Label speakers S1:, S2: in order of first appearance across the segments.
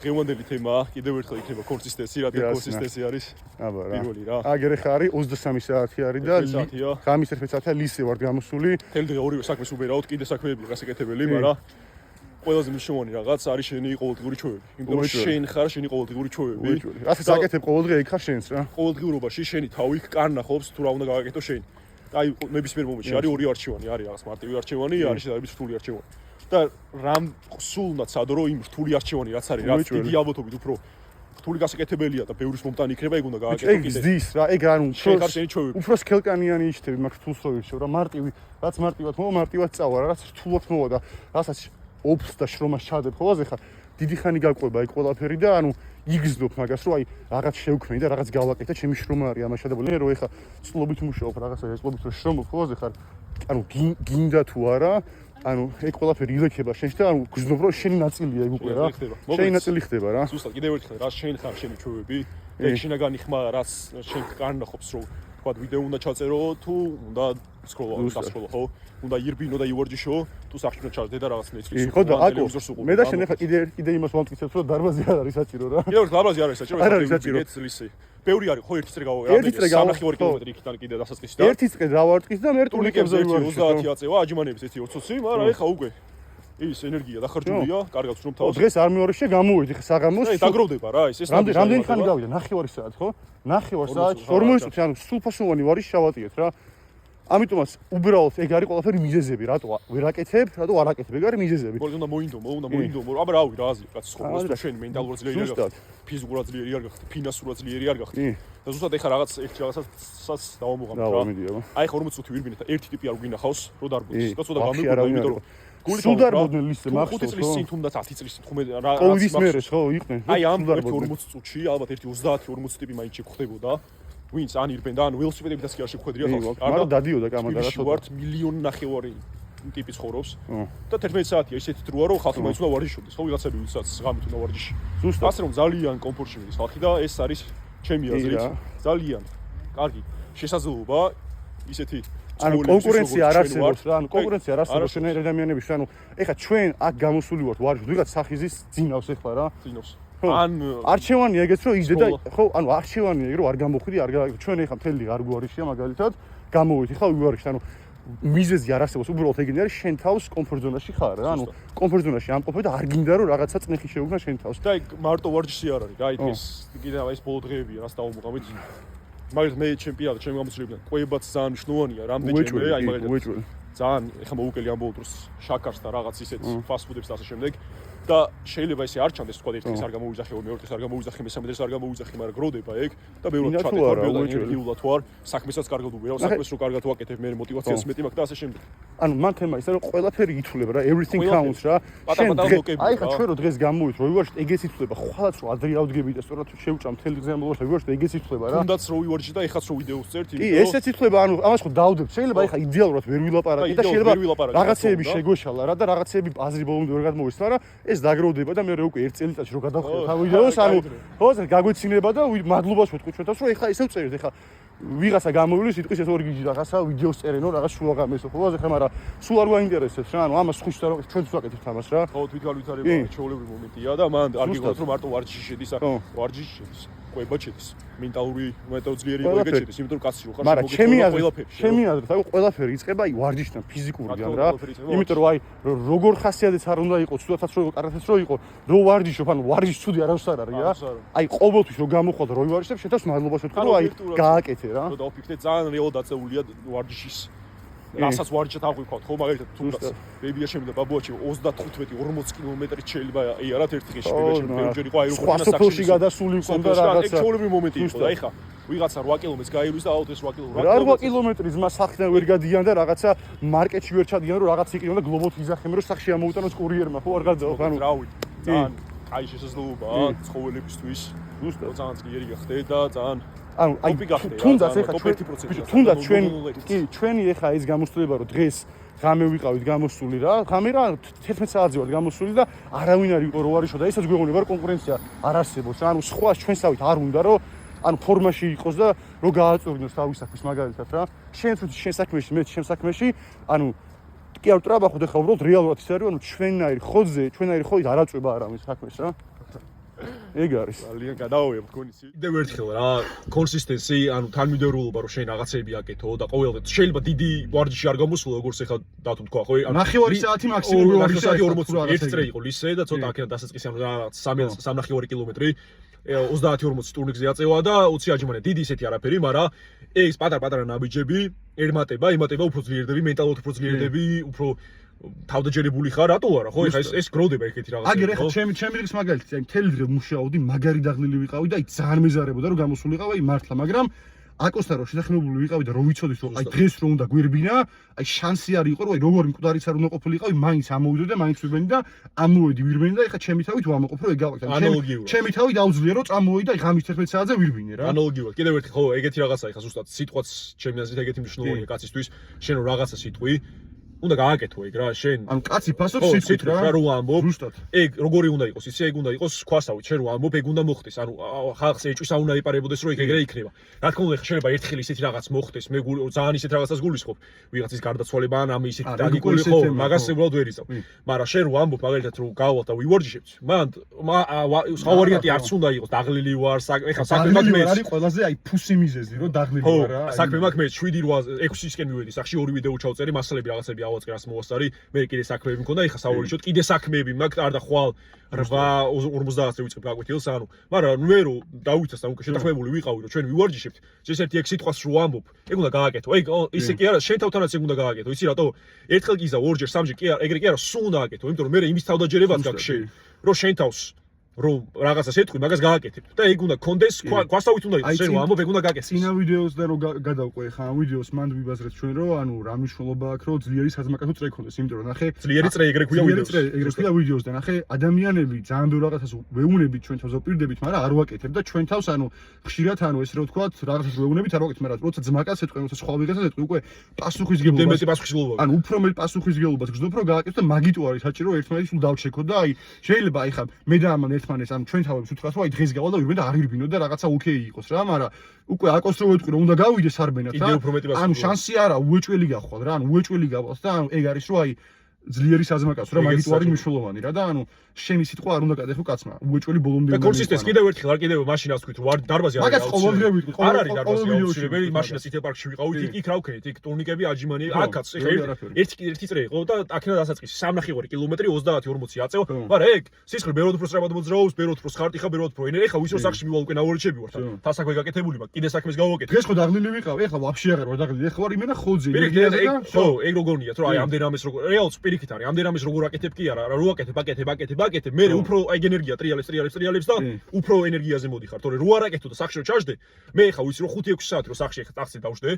S1: ღევანდელი თემაა, კიდევ ერთხელ იქნება კონსისტენცი, რადგან კონსისტენცი არის პირველი რა.
S2: აგერ ხა არის 23 საათი არის და ღამის 11 საათია ლისე ვარ გამოსული.
S1: თელ დღე ორივე საქმეს უბერავთ, კიდე საქმეები გასაკეთებელი, მაგრამ ყველაზე მნიშვნელოვანი რაღაც არის შენი ყოველდღიური ჩვევები. იმიტომ რომ შენ ხარ შენი ყოველდღიური ჩვევები.
S2: რასაც აკეთებ ყოველდღე იქ ხარ შენს რა.
S1: ყოველდღიურობაში შენი თავი კარნახობს თუ რა უნდა გავაკეთო შენ. აი ნებისმიერ მომენტში არის ორი არჩევანი, არის რაღაც მარტივი არჩევანი, არის შედარებით რთული არჩევანი. და რამ სულნაც სადო რომ იმ რთული არჩევანი რაც არის, რაც დიდი ალბათობით უფრო რთული გასაკეთებელია და ბევრის მომტანი იქნება, ეგ უნდა გააკეთო
S2: კიდე. ეგ ზის რა, ეგ ანუ უფრო სქელკანიანი იშთები მაგ რთულს რო ირჩევ რა, მარტივი, რაც მარტივად მოვა, მარტივად წავა რა, რაც რთულად მოვა და რასაც ოფს და შრომას ჩადებ ხოლმე ხა დიდი ხანი გაყვება ეგ ყველაფერი და ანუ იგრძნობ მაგას რომ აი რაღაც შევქმნი და რაღაც გავაკეთე, ჩემი შრომა არის ამაში და ბოლნე რომ ეხა წლობით მუშაობ რაღაცა წლობით რომ შრომობ ხოლმე ხარ ანუ გინდა თუ არა ანუ ეგ ყველაფერი ილექება შენში და ანუ გრძნობ რომ შენი ნაწილია ეგ უკვე რა შენი ნაწილი ხდება რა
S1: ზუსტად კიდევ ერთხელ რა შენ ხარ შენი ჩვევები ეგ შინაგანი ხმა რაც შენ კარნახობს რომ თქვა ვიდეო უნდა ჩაწერო თუ უნდა სკროლო ხო უნდა ირბინო და ივორჯიშო თუ სახში უნდა ჩაძდე და რაღაც ნეტფლიქს
S2: ხო და აკო მე და შენ ხა კიდე იმას მომწიფებს რომ დარბაზი არ არის საჭირო რა
S1: კიდევ დარბაზი არ არის საჭირო
S2: არ არის საჭირო
S1: ბევრი არის ხო ერთი წრე
S2: გავავარ
S1: 3 კილომეტრი იქიდან კიდე დასაწყისში და
S2: ერთი წრე დავარტყის და მე ტურნიკებზე ვივარ
S1: 30 აწევა აჯმანების 1-20 მაგრამ ეხა უკვე ის ენერგია დახარჯულია კარგად ვშრომ თავს
S2: დღეს არ მეორეშე გამოვიდი ხა საღამოს
S1: დაგროვდება რა ეს
S2: რამდენი ხანი გავიდა 9 საათი ხო 9 საათი 40 წუთი ანუ სულფასოვანი ვარი შავატიეთ რა ამიტომაც უბრალოდ ეგ არის ყველაფერი მიზეზები რატო ვერ აკეთებ რატო არ აკეთებ ეგ არის მიზეზები
S1: უნდა მოინდომო აბა რავი რა აზრი კაც ხო ეს შენ მენტალურად ძლიერი არ გახდი ფიზიკურად ძლიერი არ გახდი ფინანსურად ძლიერი არ გახდი და ზუსტად ეხა რაღაცას დავამოღამთ რა აი ხა 40 წუთი ვირბინე და ერთი ტიპი არ გვინახავს რო დარბოდეს და ცოტა გამიგვიდა იმიტომ რომ
S2: გული დარბოდნენ ლისზე მახსოვს
S1: 5 წლის წინ თუნდაც 10 წლის წინ ხუმე რა
S2: კოვიდის მერე ხო იყვნენ
S1: აი ამ 40 წუთში ალბათ ერთი 30-40 ტიპი მაინც შეგვხდებოდა ვინც ან ირბენ და ან ველოსიპედებითაც კი არ შეგვხედრია ხალხი
S2: არა დადიოდა კამარა რა
S1: ვართ 1.5 მილიონი ტიპი ცხოვრობს და 11 საათია ისეთი დროა რომ ხალხი მაინც უნდა ვარჯიშობდეს ხო ვიღაცები ვისაც ღამით უნდა ვარჯიში ზუსტად ასე რომ ძალიან კომფორტში მიდის ხალხი და ეს არის ჩემი აზრით ძალიან კარგი შესაძლებლობა ისეთი
S2: ანუ კონკურენცია არ არსებობს რა ანუ კონკურენცია არ არსებობს შენ ადამიანების ანუ ეხა ჩვენ აქ გამოსული ვართ ვარჯიშობ ვიღაც სახიზის ძინავს ეხლა რა
S1: ძინავს
S2: ან არჩევანია ეგეც რომ იზრდა ხო ანუ არჩევანია ეგ რომ არ გამოხვიდი არ ჩვენ ეხა მთელი არ გვარიშია მაგალითად გამოვიდი ხა ვივარიშთ ანუ მიზეზი არ არსებობს უბრალოდ ეგენი არის შენ თავს კომფორტ ზონაში ხარ რა ანუ კომფორტ ზონაში ამყოფე და არ გინდა რომ რაღაცა წნეხი შეუგნა შენ თავს
S1: და ეგ მარტო ვარჯიში არ არის რა ეს კიდევ ეს ბოლო დღეებია რას დავუმოყავით მაგალითად მე ჩემპიონატ ჩემი გამოცდილებიდან ყვებაც ძალიან მნიშვნელოვანია რამდენჯერმე აი მაგალითად ძალიან ეხლა მოუკელი ამბობ დროს შაქარს და რაღაც ისეთ ფასტ-ფუდებს და ასე შემდეგ და შეიძლება ესე არ ჩანდეს თქვა ერთი დღეს არ გამოვიძახე მეორე დღეს არ გამოვიძახე მესამე დღეს არ გამოვიძახე მაგრამ გროვდება ეგ და ბევრად ჩატექარ ბევრად ენერგიულად თუ არ საქმესაც კარგად უბერავ საქმეს რო კარგად ვაკეთებ მე მოტივაციას მეტი მაქვს და ასე შემდეგ
S2: ანუ მან თემა ისე რომ ყველაფერი ითვლება რა everything counts რა აი ხა ჩვენ რო დღეს გამოვით რო ვივარჯიშეთ ეგეც ითვლება ხვალაც რო ადრე ავდგები და სწორად შევჭამ მთელი დღე ამბობთ ვივარჯიშეთ ეგეც ითვლება რა
S1: თუნდაც რო ვივარჯიშე და ეხაც რო ვიდეოს წერთ
S2: კი ესეც ითვლება ანუ ამას ხო დავდებ შეიძლება ეხა იდეალურად ვერ ვილაპარაკე და შეიძლება რაღაცეები შეგვეშალა რა და რაღაცეები აზრი ბოლომდე ვერ გადმოვიდეს მაგრამ ეს დაგროვდება და მე უკვე ერთ წელიწადში რო გადავხედე თავ ვიდეოს ანუ ხო გაგვეცინება და მადლობას ვეთქვი ჩვენთავს რომ ეხა ისევ წერეთ ეხა ვიღაცა გამოვიდეს სიტყვის ეს ორი გიჟი რაღაცა ვიდეოს წერენო რაღაც სულ აღამესო ხო ეხა მაგრამ სულ არ გვაინტერესებს რა ანუ ამას ხუშ და ჩვენც ვაკეთებთ ამას რა
S1: ხო თვითგალვითარება ჩვეულებრივი მომენტია და მან არ გიგოთ რომ მარტო ვარჯიში შედის ვარჯიში შედის ყვება შედის მენტალური ძლიერი ყვება შედის იმიტომ რომ კაცი რო ხარ
S2: ჩემი აზრით აი ყველაფერი იწყება აი ვარჯიშთან ფიზიკურიდან რა იმიტომ რომ აი როგორ ხასიათიც არ უნდა იყოს ცუდათაც რო კარათაც რო იყო რო ვარჯიშობ ანუ ვარჯიში ცუდი არავის არ არის რა აი ყოველთვის რო გამოხვალ რო ვარჯიშებ შეთავს მადლობას ვეთქვი რომ აი გააკეთე რა
S1: და ოფიქრე ძალიან რეალურად დაწეულია ვარჯიშის რასაც ვარჯიშად აღვიქვათ ხო მაგალითად თუნდაც ბებია შემიძლია ბაბუაჩი 35-40 კილომეტრით შეიძლება აი არათ ერთ დღეში ბებია შემიძლია ჯერ იყო აეროპორტიდან
S2: საქსში გადასული იყო და რაღაცა
S1: ეგ ჩვეულებრივი მომენტი იყო და ეხა ვიღაცა 8 კილომეტრს გაივლის და აუთ ეს 8 კილომეტრი
S2: 8 კილომეტრი ძმა სახლიდან ვერ გადიან და რაღაცა მარკეტში ვერ ჩადიან რომ რაღაც იყიდნენ და გლობოთ იზახემ რომ სახლში ამოუტანოს კურიერმა ხო არ გაძაობ ანუ
S1: რავი ძალიან აი შესაძლებლობაა ცხოველებისთვის ზუსტად ძალიან ძლიერი გახდე და ძალიან
S2: ანუ აი თუნდაც ეხა თუნდაც ჩვენი ეხა ის გამოსვლება რომ დღეს ღამე ვიყავით გამოსული რა ღამე რა 11 საათზე ვარ გამოსული და არავინ არ იყო რო ვარიშო და ესაც გვეუბნება რომ კონკურენცია არ არსებობს ანუ სხვა ჩვენსავით არ უნდა რომ ანუ ფორმაში იყოს და რო გააწურინოს თავის საქმის მაგალითად რა შენ თუ შენ საქმეში მე შენ საქმეში ანუ კი არ ტრაბახოთ ეხა უბრალოდ რეალურად ის არის ანუ ჩვენაირი ხოძე ჩვენაირი ხოით არ აწვება არავის საქმეს რა ეგ არის.
S1: ძალიან გადავიღებ თქვენი სი. კიდევ ერთხელ რა, კონსისტენსი, ანუ თანმიმდევრულობა რომ შენ რაღაცები აკეთო და ყოველდღე შეიძლება დიდი ვარჯიში არ გამოსულა, როგორც ეხლა დათო თქვა, ხო?
S2: ნახევარი საათი მაქსიმუმ
S1: 2 საათი 40 ერთ წრე იყო ლისე და ცოტა აქედან დასაწყისი ანუ რაღაც 3.5 კილომეტრი 30-40 ტურნიკზე აწევა და 20 აჯმანე დიდი ისეთი არაფერი, მაგრამ ეს პატარ-პატარა ნაბიჯები ემატება უფრო ძლიერდები, მენტალურად უფრო ძლიერდები, უფრო თავდაჯერებული ხარ, რატო არა, ხო? ეხლა ეს გროვდება ეგეთი რაღაცა.
S2: აგერ ეხლა ჩემი დღის მაგალითი, აი მთელი დღე მუშაობდი, მაგარი დაღლილი ვიყავი და აი ძალიან მეზარებოდა რომ გამოსულიყავ აი მართლა, მაგრამ აკოსთან რომ შეთანხმებული ვიყავი და რომ ვიცოდი რომ აი დღეს რომ უნდა გვირბინა, აი შანსი არ იყო რომ აი როგორი მკვდარიც არ უნდა ყოფილიყავი, მაინც ამოვიდო და მაინც ვირბენი და ამოვედი ვირბენი და ეხლა ჩემი თავით ვამაყობ რომ ეგ გავაკეთე. ჩემი თავით აუძლია რომ წამოვედი და აი ღამის 11 საათზე ვირბინე რა.
S1: ანალოგიურად. კიდევ ერთი ხო, ეგეთი რაღაცა ეხლა ზუსტად სიტყვაც ჩემი აზრით ეგეთი მნიშვნელოვანია კაცისთვის, შენ რომ რაღაცა სიტყვი უნდა გააკეთო ეგ რა შენ
S2: ანუ კაცი ფასობს სიტყვით
S1: რა რო ამბობ ეგ როგორი უნდა იყოს იცი ეგ უნდა იყოს ქვასავით შენ რო ამბობ ეგ უნდა მოხდეს ანუ ხალხს ეჭვის არ უნდა იპარებოდეს რომ ეგ ეგრე იქნება რა თქმა უნდა შეიძლება ერთხელ ისეთი რაღაც მოხდეს მე ძალიან ისეთ რაღაცას გულისხმობ ვიღაცის გარდაცვალება ან ამ ისეთი დაგიკული ხო მაგას უბრალოდ ვერ იზამ მაგრამ შენ რო ამბობ მაგალითად რომ გავალ და ვივარჯიშებთ მან სხვა ვარიანტი არც უნდა იყოს დაღლილი ვარ ეხლა საქმე მაქვს მე
S2: არის ყველაზე აი ფუსი მიზეზი რომ დაღლილი ვარ რა
S1: საქმე მაქვს მე 7-8 6-ისკენ მივედი სახში 2 ვიდეო ჩავწერი მასალები რაღაცები ავაწყე მოასწარი მე კიდე საქმეები მქონდა ეხლა საუბრობთ კიდე საქმეები მაქვს არ და ხვალ 8-50 ვიწყებ გაკვეთილს ანუ მაგრამ მე რო დავითას და უკვე შეთანხმებული ვიყავი რომ ჩვენ ვივარჯიშებთ ესეთი ეგ სიტყვას რო ამბობ ეგ უნდა გააკეთო ეგ ისე კი არა შენ თავთანაც ეგ უნდა გააკეთო იცი რატო ერთხელ კი იზა ორჯერ სამჯერ კი არა ეგრე კი არა სულ უნდა გააკეთო იმიტომ რომ მე იმის თავდაჯერებაც გაქვს შენ რომ შენ თავს რომ რაღაცას ეთქვი, მაგას გააკეთებ და ეგ უნდა კონდეს, ქვასავით უნდა იყოს, შენ რომ ამბობ, ეგ უნდა გააკეთდეს.
S2: წინა ვიდეოს და რომ გადავყვე ხა ამ ვიდეოს მანდ ვიბაზრეთ ჩვენ რომ ანუ რა მნიშვნელობა აქვს რომ ძლიერი საზმაკათო წრე ქონდეს, იმიტომ რომ ნახე
S1: ძლიერი წრე ეგრე ქვია ვიდეოს.
S2: ეგრე ქვია ვიდეოს და ნახე ადამიანები ძალიან ბევრ რაღაცას ვეუნებით ჩვენ თავს ვპირდებით, მაგრამ არ ვაკეთებ და ჩვენ თავს ანუ ხშირად ანუ ესე რომ ვთქვათ რაღაცას ვეუნებით არ ვაკეთებ, მაგრამ როცა ძმაკაც ეთქვი, როცა სხვა ვიღაცას ეთქვი, უკვე პასუხისგებლობა. ანუ უფრო მეტ პასუხისგებლობას გრძნობ რომ გააკეთო და მაგიტო არის საჭირო ერთმანეთს სულ დავჩეკო და აი შეიძლება აი ხა მე და ამან ერთმანეთს ანუ ჩვენ თავებს უთხრათ რომ აი დღეს გავალ და ვირბენ და არ ვირბინო და რაღაცა ოკეი იყოს რა, მაგრამ უკვე აკოს რო ვეთქვი რომ უნდა გავიდეს არბენად რა. ანუ შანსი არა, უეჭველი გახვალ რა, ანუ უეჭველი გავალს და ანუ ეგ არის რომ აი ძლიერი საზმაკაცო რა მაგიტო არის მნიშვნელოვანი რა და ანუ შენი სიტყვა არ უნდა გადაეხო კაცმა უეჭველი ბოლომდე
S1: უნდა და კონსისტენს კიდევ ერთხელ არ კიდევ მაშინას თქვით რომ დარბაზი არის
S2: მაგას ყოველდღე ვიტყვი
S1: არ არის დარბაზი აუცილებელი მაშინას ითე პარკში ვიყავით იქ რა ვქენით იქ ტურნიკები აჯიმანი აქაც ერთი წრე იყო და აქედან დასაწყისი 3.5 კილომეტრი 30-40 აწევა მაგრამ ეგ სისხლი ბევრად უფრო სწრაფად მოძრაობს ბევრად უფრო ხარტი ხა ბევრად უფრო ენერგია ეხლა ვის რო სახში მივალ უკვე ნაურჩები ვარ თასაქვე გაკეთებული მაქვს კიდე საქმეს გავაკეთე
S2: დღეს ხო დაღლილი ვიყავი ეხლა ვაფშე აღარ ვარ დაღლილი ეხლა ვარ იმენა ხოძე
S1: ხო ეგ როგორია რომ აი ამდენ ამეს როგორ რეალს პირიქით არის ამდენ ამეს როგორ აკეთებ კი არა რო აკეთებ მე უფრო ეგ ენერგია ტრიალებს და უფრო ენერგიაზე მოდიხარ თორე რო არ აკეთო და სახში რო ჩაждდე მე ხა ვიცი რომ 5-6 საათი რო სახში ხა ტახტზე დავждდე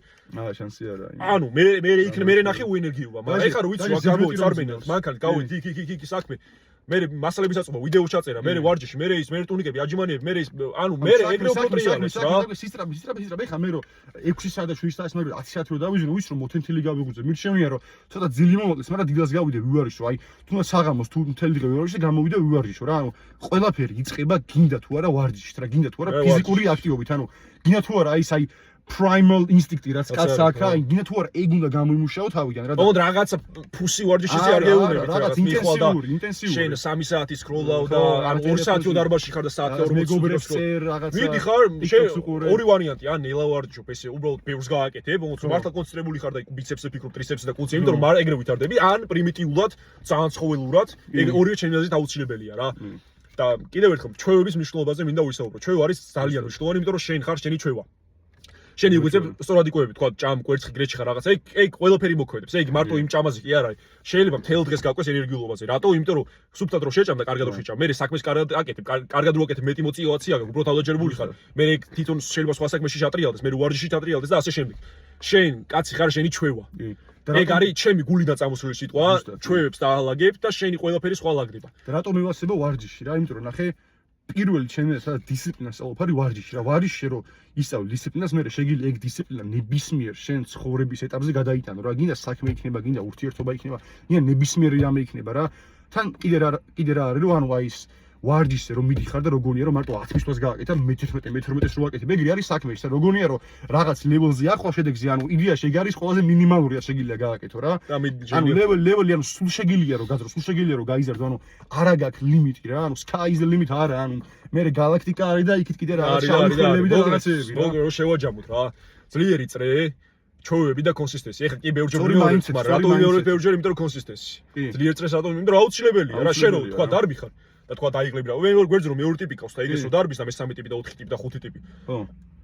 S2: შანსი არა
S1: ანუ მე ნახე უენერგიობა მაგრამ ეხა რო ვიცი რა გამოიც არბენელს მანქანით გავედი იქ საქმე მე მასალების აწყობა ვიდეო ჩაწერა მე ვარჯიში მე ის მე ტურნიკები აჯიმანიები მე ის ანუ მე ეგრე უფრო ტრიალებს რა
S2: სისტრაფე ეხა მე რო 6 საათი და 7 საათი მაგრამ 10 საათი რო დავიჟინო ვიცი რომ მოთენთილი გავიგუძე მირჩევნია რომ ცოტა ძილი მომოკლეს მაგრამ დიდას გავიდე ვივარჯიშო აი თუნდაც საღამოს თუ მთელი დღე ვივარჯიშე გამოვიდე ვივარჯიშო რა ანუ ყველაფერი იწყება გინდა თუ არა ვარჯიშით რა გინდა თუ არა ფიზიკური აქტივობით ანუ გინდა თუ არა ის აი primal instinct რაც კაცს აქვს რა გინდა თუ არა ეგ უნდა გამოიმუშაო თავიდან რა და
S1: ოღონდ რაღაცა ფუსი ვარჯიშიც არ გეუბნებით
S2: რაღაც ინტენსიური
S1: შენ 3 საათი სკროლავ და ან 2 საათი დარბაზში ხარ და საათი 40
S2: მეგობრებს წერ რაღაცა
S1: მიდი ხარ ორი ვარიანტი ან ნელა ვარჯიშობ ესე უბრალოდ ბევრს გააკეთებ ოღონდ მართლა კონცენტრირებული ხარ და ბიცეპსზე ფიქრობ ტრიცეპსზე და კუცზე იმიტომ რომ ეგრე ვითარდები ან პრიმიტიულად ძალიან ცხოველურად ეგ ორივე ჩემი აზრით აუცილებელია რა და კიდევ ერთხელ ჩვევების მნიშვნელობაზე მინდა ვისაუბრო ჩვევა არის ძალიან მნიშვნელოვანი იმიტომ რომ შენ ხარ შენი ჩვევა შენი უგზებ სწორად იკვებები თქვა ჭამ კვერცხი გრეჩი ხარ რაღაცა ეგ ყველაფერი მოქმედებს ეგ მარტო იმ ჭამაზე კი არა შეიძლება მთელ დღეს გაკვეს ენერგიულობაზე რატო იმიტომ რომ სუფთად რო შეჭამ და კარგად რო შეჭამ მე საქმეს კარგად აკეთებ კარგად რო აკეთებ მეტი მოტივაცია გაქვს უბრალოდ თავდაჯერებული ხარ მე ეგ თვითონ შეიძლება სხვა საქმეში ჩატრიალდეს მე ვარჯიში ჩატრიალდეს და ასე შემდეგ შენ კაცი ხარ შენი ჩვევა ეგ არის ჩემი გულიდან წამოსული სიტყვა ჩვევებს დაალაგებ და შენი ყველაფერი სხვა ლაგდება
S2: და რატო მევასება ვარჯიში რა იმიტომ რომ ნახე პირველი ჩემი სადაც დისციპლინას სწავლობ ვარჯიში რა ვარჯიში რომ ისწავლე დისციპლინას მე შეგვიძლია ეგ დისციპლინა ნებისმიერ შენ ცხოვრების ეტაპზე გადაიტანო რა გინდა საქმე იქნება გინდა ურთიერთობა იქნება გინდა ნებისმიერი რამე იქნება რა თან კიდე რა არის რომ ანუ აი ეს ვარჯიშზე რომ მიდიხარ და როგორია რომ მარტო 10 მისვლას გააკეთა მე-11 მე-12-ს რო აკეთებ ეგრე არის საქმე ისე როგორია რომ რაღაც ლეველზე ახლა შედეგზე ანუ იდეაში ეგ არის ყველაზე მინიმალურია შეგიძლია გააკეთო რა ანუ ლეველი ანუ სულ შეგიძლია რომ გაძრო სულ შეგიძლია რომ გაიზარდო ანუ არა გაქვს ლიმიტი რა ანუ sky is the limit არა ანუ მე გალაქტიკა არის და იქით კიდე რაღაც შავი და რაღაცეები რა
S1: როგორ შევაჯამოთ რა ძლიერი წრე ჩოვები და კონსისტენსი. ეხლა კი ბევრჯერ ვიმეორებ, მაგრამ რატო ვიმეორებ ბევრჯერ, იმიტომ რომ კონსისტენსი. ძლიერ წრეს რატო? იმიტომ რომ აუცილებელია რა შენ რო თქვა დარბი ხარ და თქვა დაიღლები რა. მე გვერდზე რომ მეორე ტიპი ყავს და ეგრესო დარბის და მესამე ტიპი და 4 ტიპი და 5 ტიპი. ხო.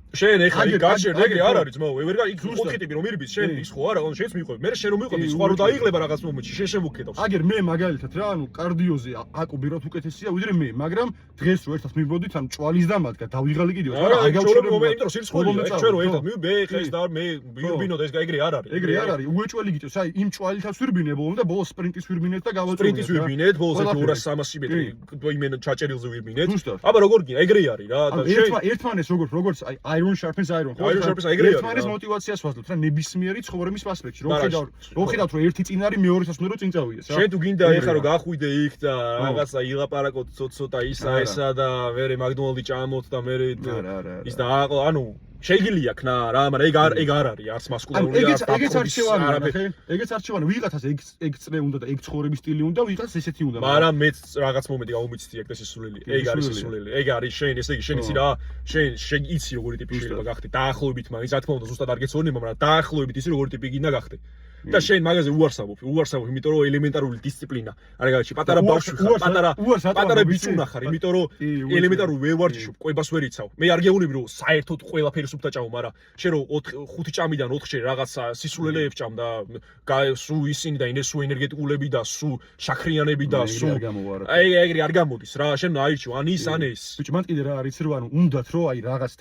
S1: შენ ეხლა იქ გაშერ ეგრე არ არის ძმაო. ვერ იქ 4 ტიპი რომ ირბის შენ ის ხო არა, შენც მიყვები. მე შენ რომ მიყვები, სხვა რო დაიღლება რაღაც მომენტში, შენ შემოგხედავს.
S2: აგერ მე მაგალითად რა, ანუ კარდიოზე აკუბიროთ უკეთესია ვიდრე მე, მაგრამ დღეს რო ერთად მივბოდით, ანუ ჭვალის დამადგა დავიღალი კიდევ.
S1: არა, არ გავჩვენებ მომენტი, იმიტომ რომ სირცხოლია, ეგ ჩვენ რო ერთად მე ეხლა ის და მე ვირბინოთ ეს ეგრე არ არის.
S2: ეგრე არ არის. უეჭველი გიწევს, აი იმ ჭვალითაც ვირბინებო და ბოლოს სპრინტის ვირბინეთ და გავაწვევთ.
S1: სპრინტის ვირბინეთ, ბოლოს 200-300 მეტრი იმენ ჩაჭერილზე ვირბინეთ. აბა როგორ გინდა, ეგრე არის რა და
S2: შენ ერთმანეს როგორც აი iron sharpens iron
S1: Iron Sharpens ეგრე არის.
S2: ერთმანეს მოტივაციას ვასდოთ რა ნებისმიერი ცხოვრების ასპექტში. რო ხედავთ რომ ერთი წინ არის მეორესაც უნდა რომ წინ წავიდეს რა.
S1: შენ თუ გინდა ეხლა რომ გახვიდე იქ და რაღაცა ილაპარაკოთ ცოტა ისა და მე მაგდონალდი ჭამოთ და მე ის და ანუ შეიძლება ქნა რა, მაგრამ ეგ არ არის არც მასკულარული არც
S2: ეგეც არჩევანია. ეგეც არჩევანია. ვიღაცას ეგ წრე უნდა და ეგ ცხოვრების სტილი უნდა, ვიღაცას ესეთი უნდა.
S1: მაგრამ მეც რაღაც მომენტი გამომიცდი ეგ და სისულელი. ეგ არის სისულელი. ეგ არის შენ, ესე იგი შენ იცი რა, შენ იცი როგორი ტიპი შეიძლება გახდე. დაახლოებით მაგის რა თქმა უნდა ზუსტად არ გეცოდინება, მაგრამ დაახლოებით იცი როგორი ტიპი გინდა გახდე. და შენ მაგაზე უარსაბობ, იმიტომ რომ ელემენტარული დისციპლინა. არა გაჩი, პატარა ბავშვი ხარ, პატარა ბიჭუნა ხარ, იმიტომ რომ ელემენტარული ვერ ვარჯიშობ, კვებას ვერ იცავ. მე არ გეუბნები რომ საერთოდ ყველაფერი სუფთა ჭამო, მაგრამ შენ რომ 5 ჭამიდან 4-ში რაღაცა სისულელეებს ჭამ და სუ ისინი და სუ ენერგეტიკულები და სუ შაქრიანები და სუ აი ეგრე არ გამოდის რა, შენ აირჩევ ან ის ან ეს.
S2: ბიჭო, მან კიდე რა არის რომ ანუ უნდათ რომ აი რაღაც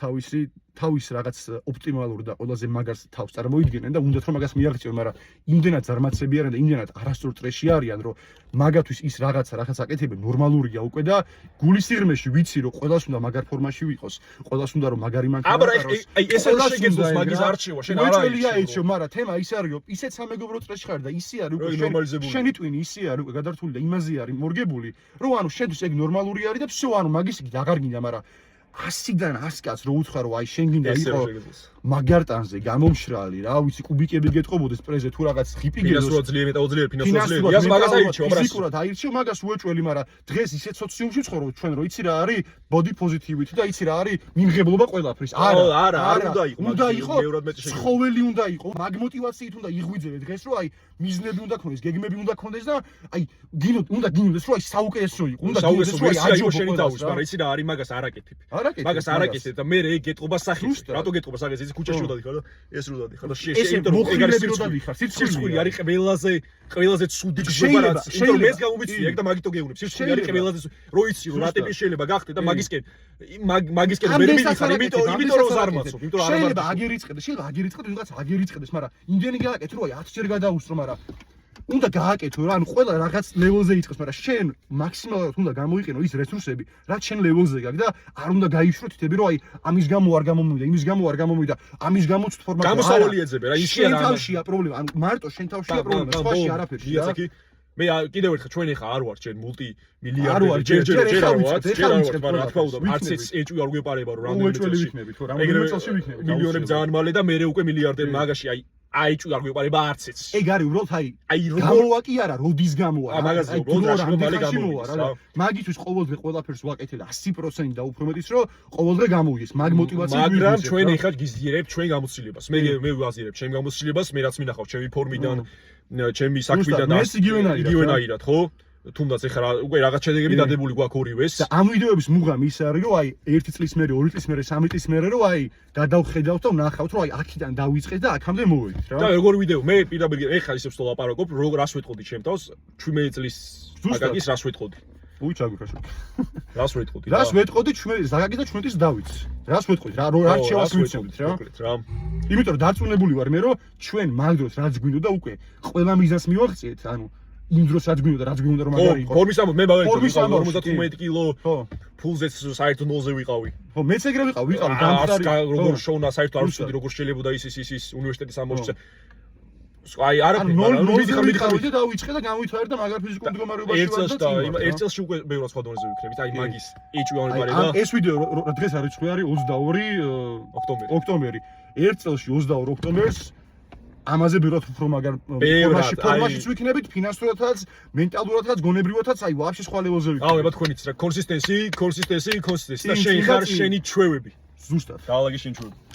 S2: თავის რაღაც ოპტიმალურ და ყველაზე მაგარს თავს წარმოიდგენენ და უნდათ რომ მაგას მიაღწიონ, მაგრამ იმდენად ზარმაცები არიან და იმდენად არასწორ წრეში არიან, რომ მაგათვის ის რაღაც აკეთებენ ნორმალურია უკვე და გულის სიღრმეში ვიცი რომ ყველას უნდა მაგარ ფორმაში ვიყოს, ყველას უნდა რომ მაგარი მანქანა
S1: აბა აი ეს არ შეგეძლოს მაგის არჩევა, შენ არ
S2: აიჩო, მაგრამ თემა ის არის რომ ისეთ სამეგობრო წრეში ხარ და ისე არის უკვე შენი ტვინი ისე არის უკვე გადართული და იმაზე არის მორგებული, რომ ანუ შენთვის ეგ ნორმალური არის და всё, ანუ მაგის იგი აღარ გინდა, მაგრამ 100-დან 100 კაც რო უთხრა რომ აი შენ გინდა იყო მაგარტანზე გამომშრალი რა ვიცი კუბიკები გეტყობოდეს პრეზე თუ რაღაც ხიპი გელოს
S1: ფინანსურად მეტაუძლიერ ფინანსურად იას მაგას აირჩევ
S2: აბა ფიზიკურად აირჩევ მაგას უეჭველი მაგრამ დღეს ისეთ სოციუმში ვცხოვრობ ჩვენ რომ იცი რა არის body positivity და იცი რა არის მიმღებლობა ყველაფრის
S1: არა უნდა იყო
S2: ცხოველი უნდა იყო მაგ მოტივაციით უნდა იღვიძებე დღეს რომ აი მიზნები უნდა ქონდეს გეგმები უნდა ქონდეს და აი უნდა გინდეს რომ აი საუკეთესო იყო უნდა გინდეს რომ აი
S1: აჯობო შენი თავის მაგრამ იცი რა არის მაგას არ აკეთებ მაგას არ აკეთებ და მე ეგ გეტყობა სახით რატო გეტყობა სახით ეს ქუჩაში რო დადიხარ და ეს რო დადიხარ და შეიძლება ეგ არის სირცხული არის ყველაზე ცუდი გზობა რაც იმიტომ რომ ეს გამომიცდი ეგ და მაგითო გეუბნებ სირცხული არის ყველაზე რო იცი რომ რა ტიპი შეიძლება გახდე და მაგისკენ ვერ მიდიხარ იმიტომ რომ ზარმაცობ იმიტომ რომ
S2: შეიძლება აგერ იწყდეს ვიღაც აგერ იწყდეს მაგრამ იმდენი გააკეთე რომ 10 ჯერ გადაუსწრო მაგრამ უნდა გააკეთო რა, ანუ ყველა რაღაც ლეველზე იწყოს, მაგრამ შენ მაქსიმალურად უნდა გამოიყენო ის რესურსები, რაც შენ ლეველზე გაქვს და არ უნდა გაიშვრო თითები, რომ აი ამის გამო არ გამომივიდა, იმის გამო არ გამომივიდა, ამის გამო ფორმატი არა.
S1: გამოსავალი ეძებე რა, ის
S2: შენ თავშია პრობლემა, ანუ მარტო შენ თავშია პრობლემა, სხვაში არაფერში რა.
S1: მე კიდევ ერთხელ ჩვენ ახლა არ ვარ ჩვენ მულტიმილიარდერი ჯერ არ ვარ, მაგრამ რა თქმა უნდა, არც ეჭვი არ გვეპარება რომ
S2: რამდენიმე წელში ვიქნები,
S1: მილიონები ძალიან მალე და მე უკვე მილიარდერი მაგაში აი აიჭვი არ გვეპარება არცეც.
S2: ეგ არის უბრალოდ აი გამოვა კი არა, როდის გამოვა.
S1: მაგაზე უბრალოდ რომალი გამოვა
S2: რა. მაგისთვის ყოველდღე ყველაფერს ვაკეთებ და 100% და უფრო მეტის რომ ყოველდღე გამოვიდეს. მაგ მოტივაციით
S1: მაგრამ ჩვენ ეხლა გიზიარებთ ჩვენ გამოცდილებას. მე ვაზიარებ ჩემ გამოცდილებას, მე რაც მინახავ ჩემი ფორმიდან, ჩემი საქმიდან
S2: და
S1: იგივენაირად, ხო? თუნდაც ეხლა უკვე რაღაც შედეგები დადებული გვაქვს ორივეს.
S2: და ამ ვიდეოების მუღამი ის არის რომ აი 1 წლის მერე, 2 წლის მერე, 3 წლის მერე რომ აი გადავხედავთ და ვნახავთ რომ აი აქედან დავიწყეთ და აქამდე მოვედით რა.
S1: და როგორ ვიდეო მე პირდაპირ ეხლა ისევ ვსვლაპარაკობ, რას ვეთყოდი ჩემ თავს 17 წლის ზაგაგის რას ვეთყოდი.
S2: უი ჩაგვიქრაშო.
S1: რას ვეთყოდი?
S2: რას ვეთყოდი ზაგაგი და 17 წლის დავიც. რას ვეთყოდი? რა რჩევას მივცემთ რა. იმიტომ რომ დარწმუნებული ვარ მე რომ ჩვენ მაგ დროს რაც გვინდა და უკვე ყველა მიზანს მივაღწიეთ, ანუ იმ დროს რაც გვინდა რაც გვინდა რომ მაგარი იყო.
S1: ფორმის ამბავი მე მაგალითად 55 კილო ფულზეც საერთოდ ნოლზე ვიყავი.
S2: ხო, მეც ეგრე ვიყავი გამხდარი.
S1: როგორ შოვნა საერთოდ არ ვიცოდი როგორ შეიძლება და ის უნივერსიტეტის ამბავში აი არაფერი,
S2: მაგრამ მიდიხარ და დავიწყე და გამოვითარე და მაგარ ფიზიკურ მდგომარეობაში ვარ და
S1: ერთ წელში უკვე ბევრად სხვა დონეზე ვიქნებით. აი მაგის ეჭვი ამბარე და
S2: ეს ვიდეო დღეს არის თქვი არის 22 ოქტომბერი. ერთ წელში 22 ოქტომბერს ამაზე ბევრად უფრო მაგარ ფორმაშიც ვიქნებით, ფინანსურადაც, მენტალურადაც, გონებრივადაც, აი ვაფშე სხვა ლეველზე ვიქნებით.
S1: აუ, ება თქვენიც რა, კონსისტენსი და შენ ხარ შენი ჩვევები.
S2: ზუსტად.
S1: დაალაგე შენი ჩვევები.